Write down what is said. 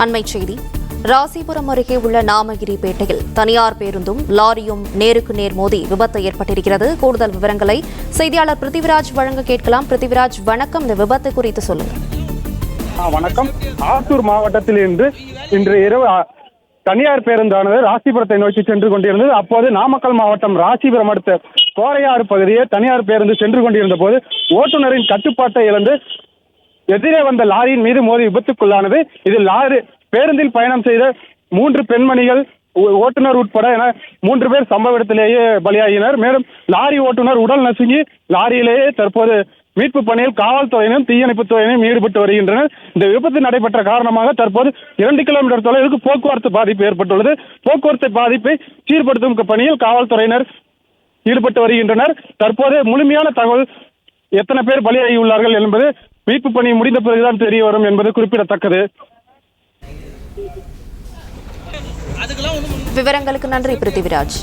அண்மைச் செய்தி. ராசிபுரம் அருகே உள்ள நாமகிரிப்பேட்டையில் தனியார் பேருந்தும் லாரியும் நேருக்கு நேர் மோதி விபத்து ஏற்பட்டிருக்கிறது. கூடுதல் விவரங்களை செய்தியாளர் பிருத்திவிராஜ் வழங்க கேட்கலாம். பிருத்திவிராஜ், வணக்கம். இந்த விபத்து குறித்து சொல்லுங்க. வணக்கம். ஆத்தூர் மாவட்டத்தில் இன்று இரவு தனியார் பேருந்தானது ராசிபுரத்தை நோக்கி சென்று கொண்டிருந்தது. அப்போது நாமக்கல் மாவட்டம் ராசிபுரம் அடுத்த கோரையாறு பகுதியே தனியார் பேருந்து சென்று கொண்டிருந்த போது ஓட்டுநரின் கட்டுப்பாட்டை இழந்து எதிரே வந்த லாரியின் மீது மோதி விபத்துக்குள்ளானது. இதில் பேருந்தில் பயணம் செய்த 3 பெண்மணிகள், ஓட்டுநர் உட்பட என 3 பேர் சம்பவ இடத்திலேயே பலியாகினர். மேலும் லாரி ஓட்டுநர் உடல் நசுங்கி லாரியிலேயே தற்போது மீட்பு பணியில் காவல்துறையினரும் தீயணைப்புத் துறையினரும் ஈடுபட்டு வருகின்றனர். இந்த விபத்து நடைபெற்ற காரணமாக தற்போது 2 கிலோமீட்டர் தொலைவிற்கு போக்குவரத்து பாதிப்பு ஏற்பட்டுள்ளது. போக்குவரத்து பாதிப்பை சீர்படுத்தும் பணியில் காவல்துறையினர் ஈடுபட்டு வருகின்றனர். தற்போது முழுமையான தகவல் எத்தனை பேர் பலியாகியுள்ளார்கள் என்பது மீட்பு பணி முடிந்த பிறகுதான் தெரிய வரும் என்பது குறிப்பிடத்தக்கது. விவரங்களுக்கு நன்றி பிருத்திவிராஜ்.